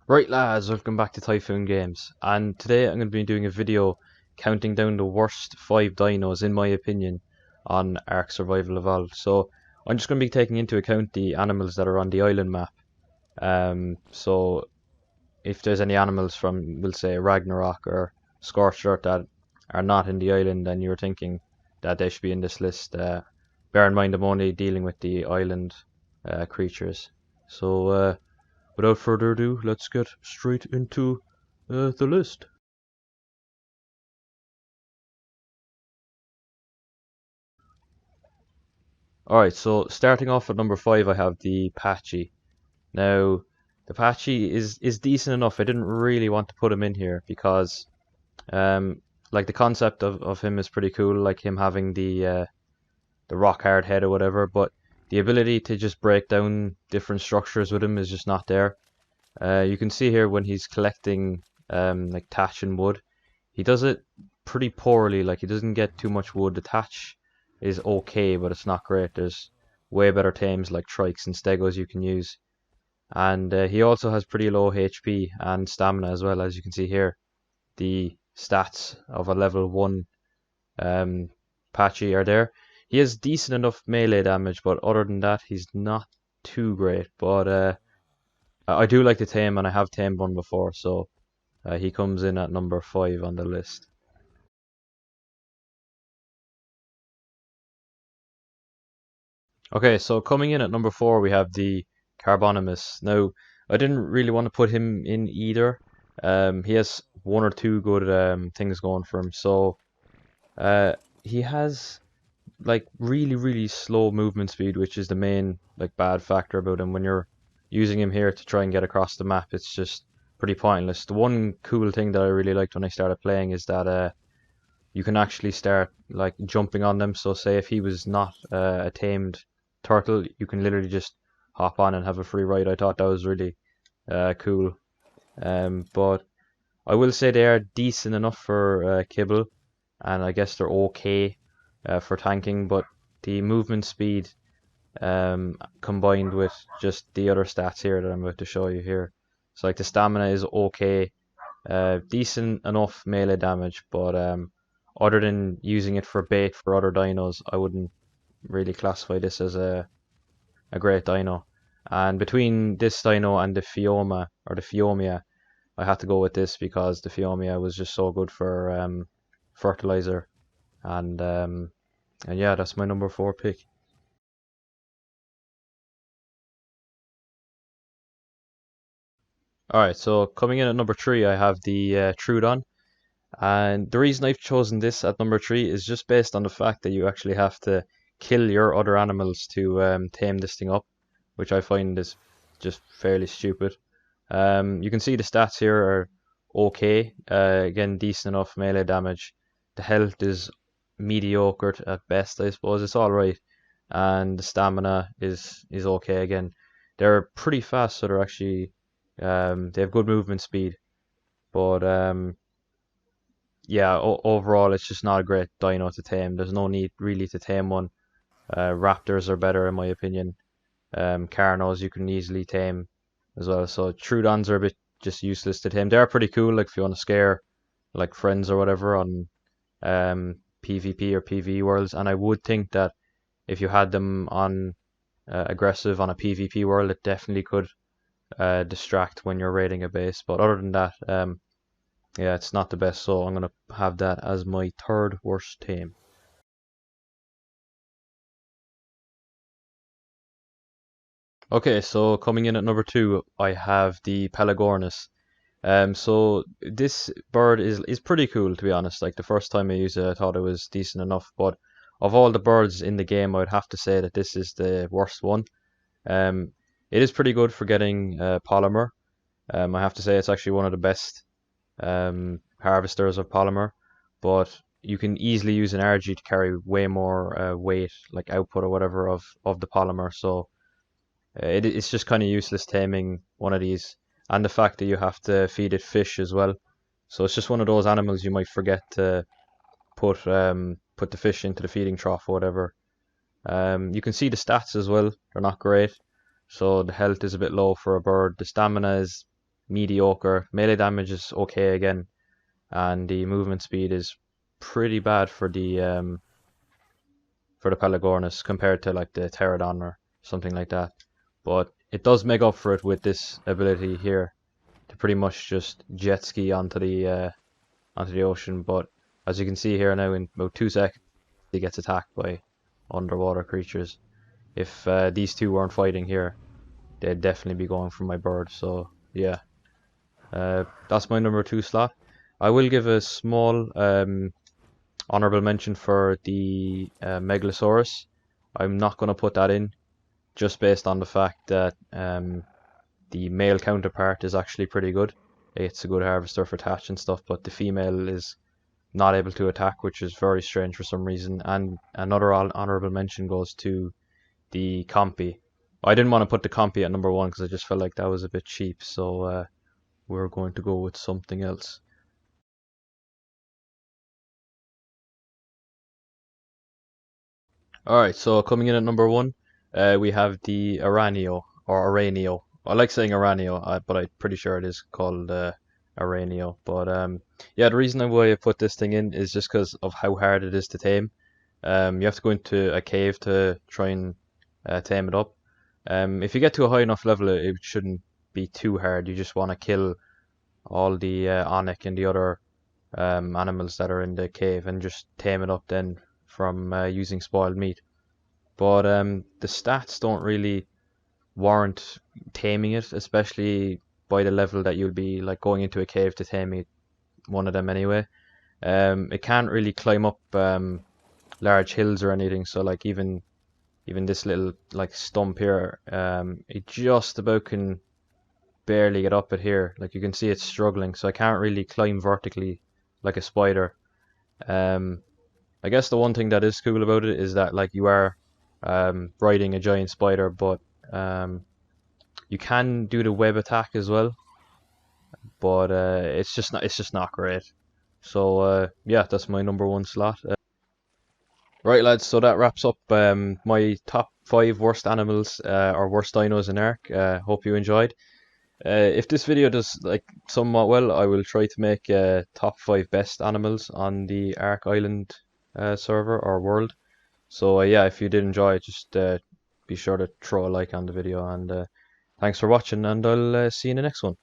Right lads, welcome back to Typhoon Games, and today I'm going to be doing a video counting down the worst 5 dinos in my opinion on ARK Survival Evolved. So I'm just going to be taking into account the animals that are on the island map. So if there's any animals from, we'll say, Ragnarok or Scorched Earth that are not in the island and you're thinking that they should be in this list, bear in mind I'm only dealing with the island creatures. So without further ado, let's get straight into the list. Alright, so starting off at number 5, I have the Patchy. Now, the Patchy is decent enough. I didn't really want to put him in here because, like, the concept of him is pretty cool, like him having the rock hard head or whatever, but the ability to just break down different structures with him is just not there. You can see here when he's collecting like thatch and wood, he does it pretty poorly. Like he doesn't get too much wood. The thatch is okay, but it's not great. There's way better tames like trikes and stegos you can use. And he also has pretty low HP and stamina as well, as you can see here. The stats of a level 1 um, Patchy are there. He has decent enough melee damage, but other than that, he's not too great. But I do like to tame, and I have tamed one before, so he comes in at number 5 on the list. Okay, so coming in at number 4, we have the Carbonosaurus. Now, I didn't really want to put him in either. He has one or two good things going for him. So, he has like really slow movement speed, which is the main like bad factor about him. When you're using him here to try and get across the map, it's just pretty pointless. The one cool thing that I really liked when I started playing is that you can actually start like jumping on them. So say if he was not a tamed turtle, you can literally just hop on and have a free ride. I thought that was really cool. But I will say they are decent enough for kibble, and I guess they're okay for tanking. But the movement speed combined with just the other stats here that I'm about to show you here. So like the stamina is okay, decent enough melee damage, but other than using it for bait for other dinos, I wouldn't really classify this as a great dino. And between this dino and the Fioma or the Fiomia, I had to go with this because the Fiomia was just so good for fertilizer. And yeah, that's my number 4 pick. Alright, so coming in at number 3, I have the Troodon. And the reason I've chosen this at number 3 is just based on the fact that you actually have to kill your other animals to tame this thing up, which I find is just fairly stupid. You can see the stats here are okay. Again, decent enough melee damage. The health is mediocre at best, I suppose. It's all right, and the stamina is okay. Again, they're pretty fast, so they're actually they have good movement speed. But yeah, overall, it's just not a great dino to tame. There's no need really to tame one. Raptors are better in my opinion. Carnos you can easily tame as well. So Troodons are a bit just useless to tame. They are pretty cool, like if you want to scare like friends or whatever on PvP or PvE worlds. And I would think that if you had them on aggressive on a PvP world, it definitely could distract when you're raiding a base. But other than that, yeah, it's not the best. So I'm gonna have that as my third worst tame. Okay, so coming in at number 2, I have the Pelagornis. So this bird is pretty cool to be honest. Like the first time I used it, I thought it was decent enough, but of all the birds in the game, I would have to say that this is the worst one. Um, it is pretty good for getting polymer. I have to say it's actually one of the best harvesters of polymer, but you can easily use an RG to carry way more weight, like output or whatever of the polymer. So it's just kind of useless taming one of these, and the fact that you have to feed it fish as well. So it's just one of those animals you might forget to put the fish into the feeding trough or whatever. You can see the stats as well; they're not great. So the health is a bit low for a bird. The stamina is mediocre. Melee damage is okay again, and the movement speed is pretty bad for the Pelagornis compared to like the Pterodon or something like that. But it does make up for it with this ability here to pretty much just jet ski onto the ocean. But as you can see here now, in about 2 seconds, he gets attacked by underwater creatures. If these two weren't fighting here, they'd definitely be going for my bird. So yeah, that's my number 2 slot. I will give a small honorable mention for the Megalosaurus. I'm not going to put that in just based on the fact that the male counterpart is actually pretty good. It's a good harvester for thatch and stuff, but the female is not able to attack, which is very strange for some reason. And another honorable mention goes to the Compy. I didn't want to put the Compy at number 1 because I just felt like that was a bit cheap, so we're going to go with something else. Alright, so coming in at number 1, we have the Iranio, or Iranio. I like saying Iranio, but I'm pretty sure it is called Iranio. But yeah, the reason why I put this thing in is just because of how hard it is to tame. You have to go into a cave to try and tame it up. If you get to a high enough level, it shouldn't be too hard. You just want to kill all the Onyx and the other animals that are in the cave and just tame it up then from using spoiled meat. But the stats don't really warrant taming it, especially by the level that you'll be like going into a cave to tame one of them anyway. It can't really climb up large hills or anything, so like even this little like stump here, it just about can barely get up it here. Like you can see it's struggling, so I can't really climb vertically like a spider. Um, I guess the one thing that is cool about it is that like you are riding a giant spider, but you can do the web attack as well, but it's just not great. So yeah, that's my number 1 slot. Right, lads. So that wraps up my top 5 worst animals or worst dinos in ARK. Hope you enjoyed. If this video does like somewhat well, I will try to make top 5 best animals on the ARK Island server or world. So yeah, if you did enjoy it, just be sure to throw a like on the video, and thanks for watching, and I'll see you in the next one.